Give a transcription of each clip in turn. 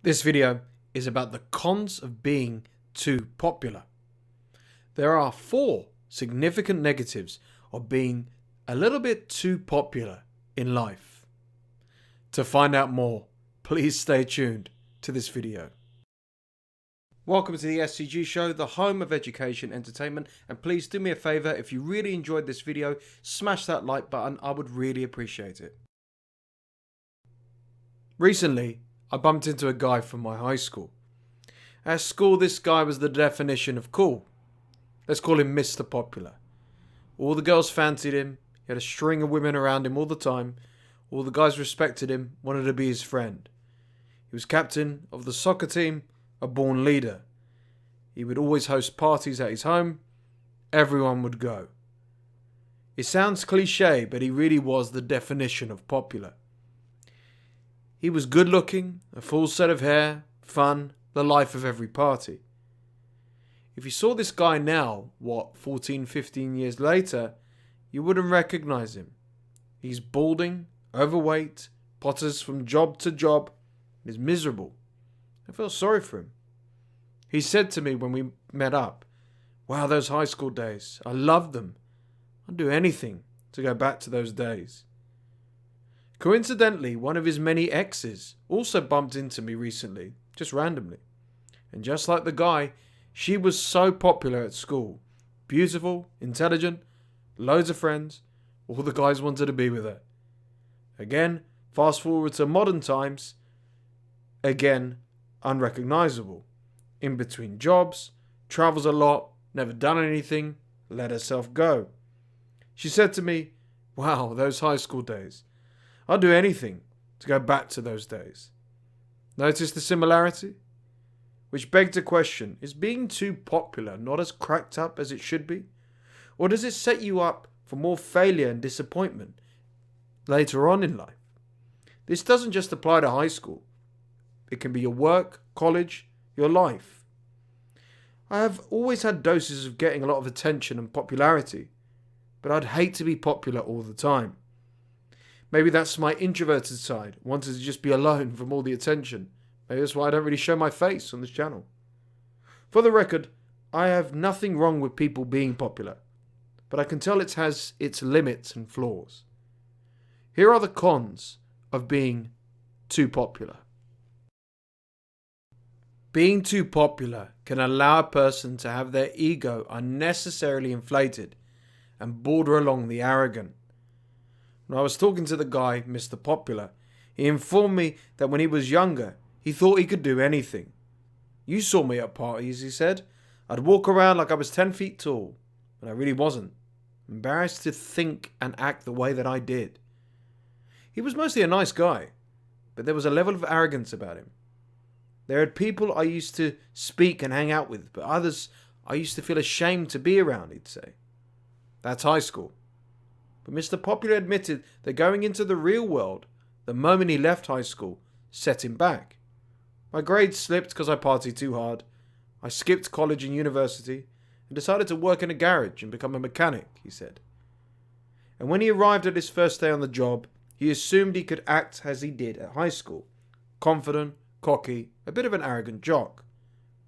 This video is about the cons of being too popular. There are 4 significant negatives of being a little bit too popular in life. To find out more, please stay tuned to this video. Welcome to the SCG Show, the home of education entertainment, and please do me a favor, if you really enjoyed this video, smash that like button. I would really appreciate it. Recently, I bumped into a guy from my high school. At school, this guy was the definition of cool. Let's call him Mr. Popular. All the girls fancied him, he had a string of women around him all the time, all the guys respected him, wanted to be his friend. He was captain of the soccer team, a born leader. He would always host parties at his home, everyone would go. It sounds cliche, but he really was the definition of popular. He was good looking, a full set of hair, fun, the life of every party. If you saw this guy now, 14, 15 years later, you wouldn't recognize him. He's balding, overweight, potters from job to job, and is miserable. I felt sorry for him. He said to me when we met up, "Wow, those high school days, I loved them. I'd do anything to go back to those days." Coincidentally, one of his many exes also bumped into me recently, just randomly. And just like the guy, she was so popular at school. Beautiful, intelligent, loads of friends. All the guys wanted to be with her. Again, fast forward to modern times. Again, unrecognizable. In between jobs, travels a lot, never done anything, let herself go. She said to me, "Wow, those high school days. I'd do anything to go back to those days." Notice the similarity? Which begs the question, is being too popular not as cracked up as it should be? Or does it set you up for more failure and disappointment later on in life? This doesn't just apply to high school. It can be your work, college, your life. I have always had doses of getting a lot of attention and popularity, but I'd hate to be popular all the time. Maybe that's my introverted side, wanting to just be alone from all the attention. Maybe that's why I don't really show my face on this channel. For the record, I have nothing wrong with people being popular, but I can tell it has its limits and flaws. Here are the cons of being too popular. Being too popular can allow a person to have their ego unnecessarily inflated and border along the arrogant. When I was talking to the guy, Mr. Popular, he informed me that when he was younger, he thought he could do anything. "You saw me at parties," he said. "I'd walk around like I was 10 feet tall, but I really wasn't. Embarrassed to think and act the way that I did." He was mostly a nice guy, but there was a level of arrogance about him. There are people I used to speak and hang out with, but others I used to feel ashamed to be around, he'd say. That's high school. But Mr. Popular admitted that going into the real world, the moment he left high school, set him back. "My grades slipped because I partied too hard. I skipped college and university and decided to work in a garage and become a mechanic," he said. And when he arrived at his first day on the job, he assumed he could act as he did at high school. Confident, cocky, a bit of an arrogant jock.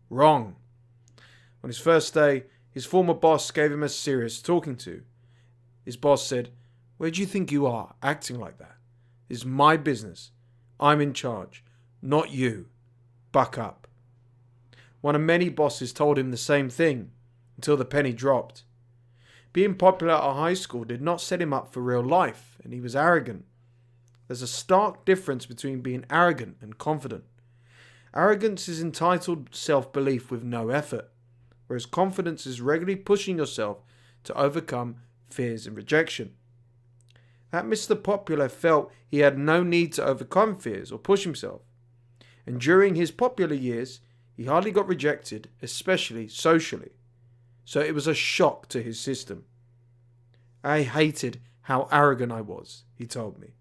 Wrong. On his first day, his former boss gave him a serious talking to. His boss said, "Where do you think you are, acting like that? This is my business. I'm in charge, not you. Buck up." One of many bosses told him the same thing, until the penny dropped. Being popular at high school did not set him up for real life, and he was arrogant. There's a stark difference between being arrogant and confident. Arrogance is entitled self-belief with no effort, whereas confidence is regularly pushing yourself to overcome fears and rejection. That Mr. Popular felt he had no need to overcome fears or push himself. And during his popular years, he hardly got rejected, especially socially. So it was a shock to his system. "I hated how arrogant I was," he told me.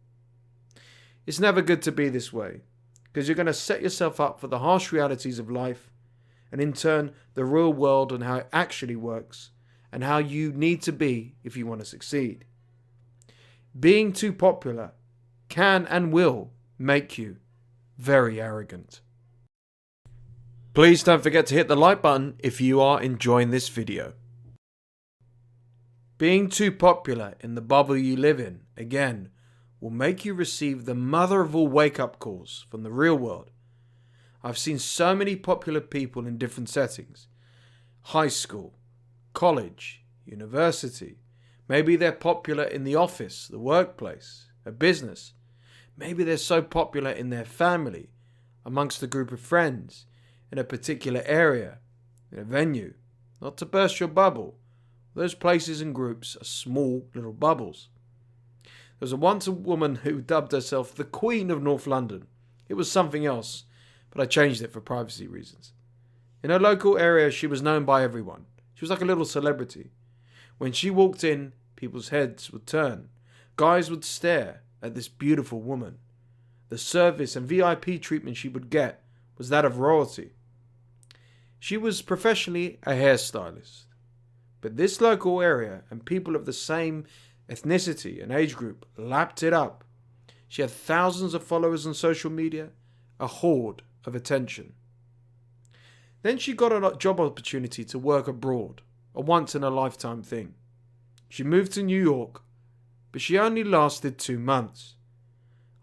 It's never good to be this way, because you're going to set yourself up for the harsh realities of life, and in turn, the real world and how it actually works, and how you need to be if you want to succeed. Being too popular can and will make you very arrogant. Please don't forget to hit the like button if you are enjoying this video. Being too popular in the bubble you live in, again, will make you receive the mother of all wake-up calls from the real world. I've seen so many popular people in different settings. High school, college, university. Maybe they're popular in the office, the workplace, a business. Maybe they're so popular in their family, amongst a group of friends, in a particular area, in a venue. Not to burst your bubble. Those places and groups are small little bubbles. There was once a woman who dubbed herself the Queen of North London. It was something else, but I changed it for privacy reasons. In her local area, she was known by everyone. She was like a little celebrity. When she walked in, people's heads would turn. Guys would stare at this beautiful woman. The service and VIP treatment she would get was that of royalty. She was professionally a hairstylist. But this local area and people of the same ethnicity and age group lapped it up. She had thousands of followers on social media, a horde of attention. Then she got a job opportunity to work abroad, a once-in-a-lifetime thing. She moved to New York, but she only lasted 2 months.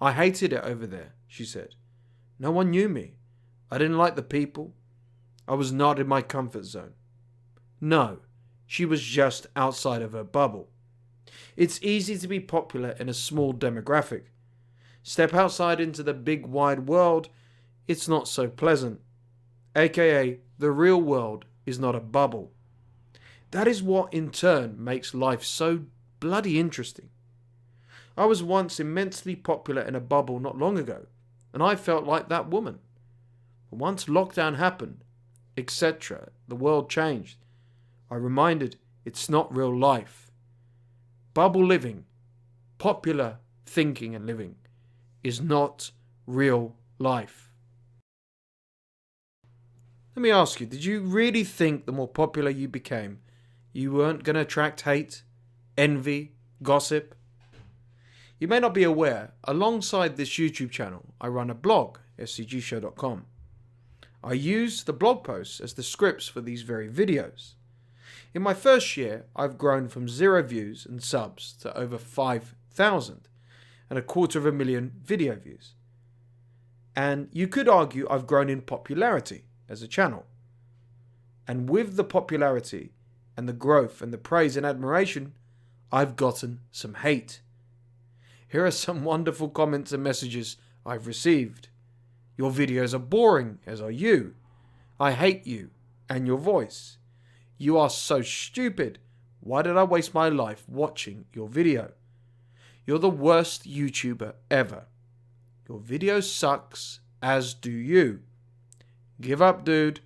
I hated it over there, she said. No one knew me. I didn't like the people. I was not in my comfort zone. No, she was just outside of her bubble. It's easy to be popular in a small demographic. Step outside into the big wide world, it's not so pleasant. AKA, the real world is not a bubble. That is what in turn makes life so bloody interesting. I was once immensely popular in a bubble not long ago, and I felt like that woman. But once lockdown happened, etc., the world changed. I reminded it's not real life. Bubble living, popular thinking and living, is not real life. Let me ask you, did you really think the more popular you became, you weren't going to attract hate, envy, gossip? You may not be aware, alongside this YouTube channel, I run a blog, scgshow.com. I use the blog posts as the scripts for these very videos. In my first year, I've grown from 0 views and subs to over 5,000 and 250,000 video views. And you could argue I've grown in popularity as a channel. And with the popularity and the growth and the praise and admiration, I've gotten some hate. Here are some wonderful comments and messages I've received. Your videos are boring, as are you. I hate you and your voice. You are so stupid. Why did I waste my life watching your video? You're the worst YouTuber ever. Your video sucks, as do you. Give up, dude.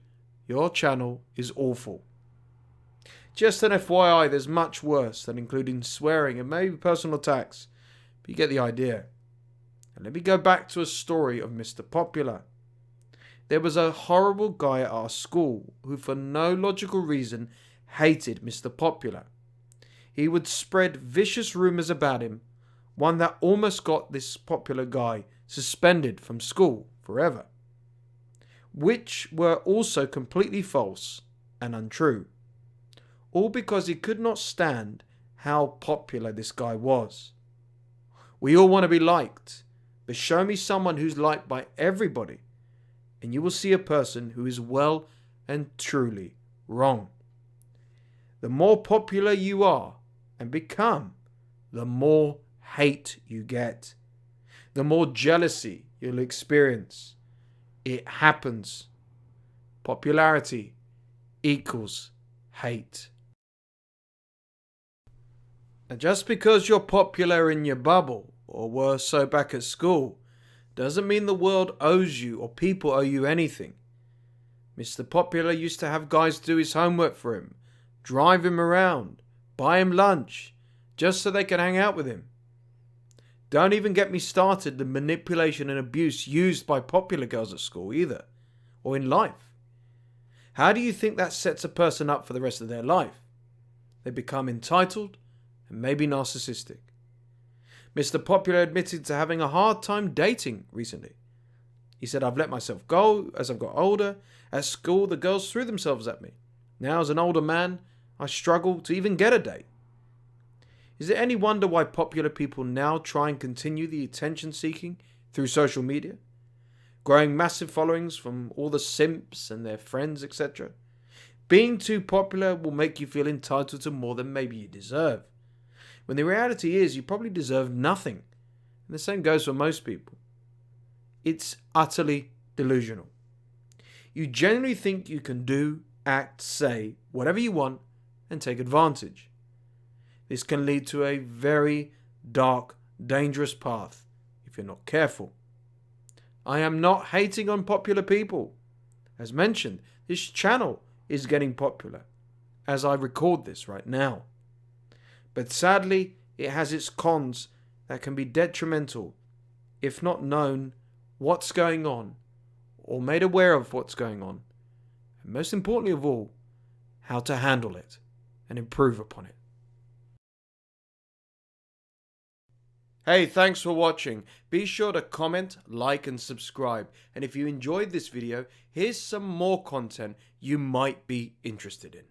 Your channel is awful. Just an FYI, there's much worse than including swearing and maybe personal attacks. But you get the idea. And let me go back to a story of Mr. Popular. There was a horrible guy at our school who for no logical reason hated Mr. Popular. He would spread vicious rumours about him, one that almost got this popular guy suspended from school forever, which were also completely false and untrue. All because he could not stand how popular this guy was. We all want to be liked, but show me someone who's liked by everybody, and you will see a person who is well and truly wrong. The more popular you are and become, the more hate you get, the more jealousy you'll experience. It happens. Popularity equals hate. And just because you're popular in your bubble, or were so back at school, doesn't mean the world owes you or people owe you anything. Mr. Popular used to have guys do his homework for him, drive him around, buy him lunch, just so they could hang out with him. Don't even get me started the manipulation and abuse used by popular girls at school either, or in life. How do you think that sets a person up for the rest of their life? They become entitled and maybe narcissistic. Mr. Popular admitted to having a hard time dating recently. He said, I've let myself go as I've got older. At school, the girls threw themselves at me. Now, as an older man, I struggle to even get a date. Is it any wonder why popular people now try and continue the attention seeking through social media? Growing massive followings from all the simps and their friends, etc. Being too popular will make you feel entitled to more than maybe you deserve, when the reality is you probably deserve nothing. And the same goes for most people. It's utterly delusional. You genuinely think you can do, act, say whatever you want and take advantage. This can lead to a very dark, dangerous path if you're not careful. I am not hating on popular people. As mentioned, this channel is getting popular as I record this right now. But sadly, it has its cons that can be detrimental if not known what's going on or made aware of what's going on. And most importantly of all, how to handle it and improve upon it. Hey, thanks for watching. Be sure to comment, like and subscribe. And if you enjoyed this video, here's some more content you might be interested in.